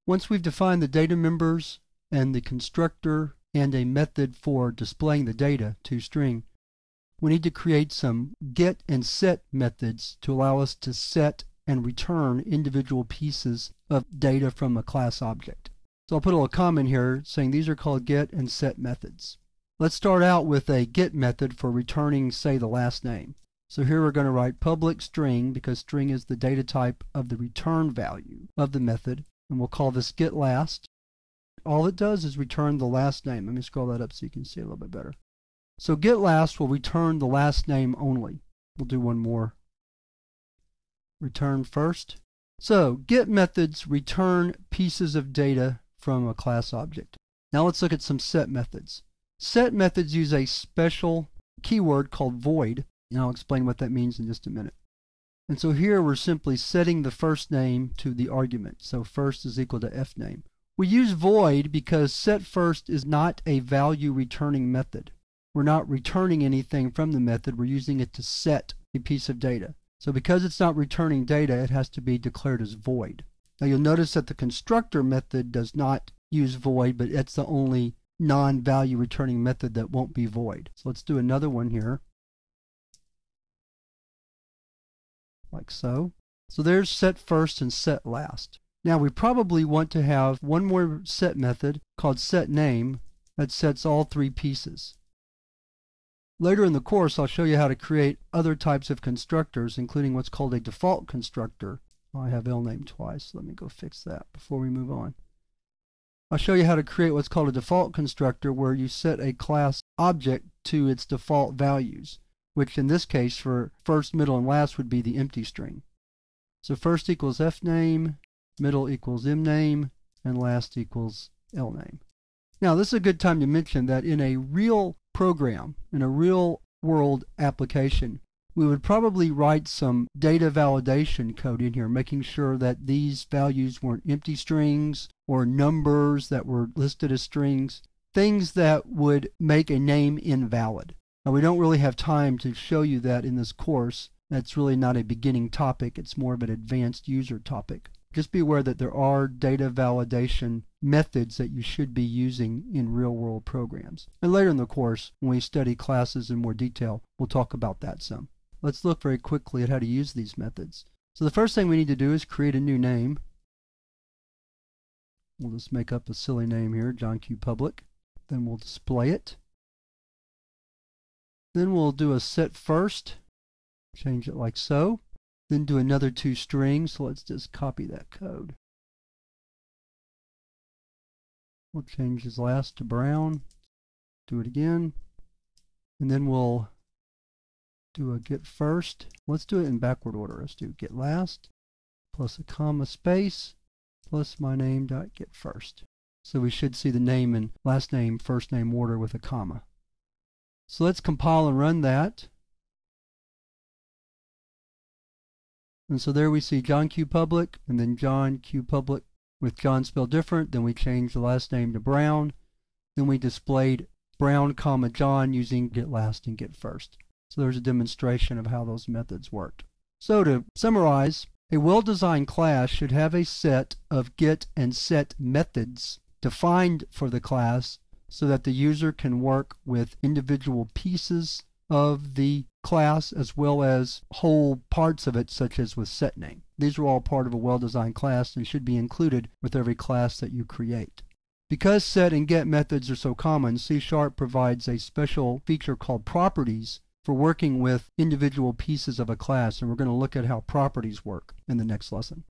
Once we've defined the data members and the constructor and a method for displaying the data, toString, we need to create some get and set methods to allow us to set and return individual pieces of data from a class object. So I'll put a little comment here saying these are called get and set methods. Let's start out with a get method for returning, say, the last name. So here we're going to write public string, because string is the data type of the return value of the method, and we'll call this get last. All it does is return the last name. Let me scroll that up so you can see it a little bit better. So get last will return the last name only. We'll do one more. Return first. So get methods return pieces of data from a class object. Now let's look at some set methods. Set methods use a special keyword called void, and I'll explain what that means in just a minute. And so here we're simply setting the first name to the argument. So first is equal to fname. We use void because set first is not a value returning method. We're not returning anything from the method. We're using it to set a piece of data. So because it's not returning data, it has to be declared as void. Now you'll notice that the constructor method does not use void, but it's the only non-value returning method that won't be void. So let's do another one here. Like so. So there's set first and set last. Now we probably want to have one more set method called setName that sets all three pieces. Later in the course, I'll show you how to create other types of constructors, including what's called a default constructor. Oh, I have lname twice. Let me go fix that before we move on. I'll show you how to create what's called a default constructor, where you set a class object to its default values, which in this case for first, middle, and last would be the empty string. So first equals fname, middle equals mname, and last equals lname. Now this is a good time to mention that in a real program, in a real world application, we would probably write some data validation code in here, making sure that these values weren't empty strings or numbers that were listed as strings, things that would make a name invalid. Now we don't really have time to show you that in this course. That's really not a beginning topic. It's more of an advanced user topic. Just be aware that there are data validation methods that you should be using in real-world programs. And later in the course, when we study classes in more detail, we'll talk about that some. Let's look very quickly at how to use these methods. So the first thing we need to do is create a new name. We'll just make up a silly name here, John Q. Public. Then we'll display it. Then we'll do a set first. Change it like so. Then do another toString, so let's just copy that code. We'll change his last to brown. Do it again. And then we'll do a get first. Let's do it in backward order. Let's do get last plus a comma space plus my name dot get first. So we should see the name and last name, first name order with a comma. So let's compile and run that. And so there we see John Q. Public, and then John Q. Public with John spelled different. Then we changed the last name to Brown. Then we displayed Brown, comma John using get last and get first. So there's a demonstration of how those methods worked. So to summarize, a well-designed class should have a set of get and set methods defined for the class so that the user can work with individual pieces of the class as well as whole parts of it, such as with setName. These are all part of a well-designed class and should be included with every class that you create. Because set and get methods are so common, C# provides a special feature called properties for working with individual pieces of a class, and we're going to look at how properties work in the next lesson.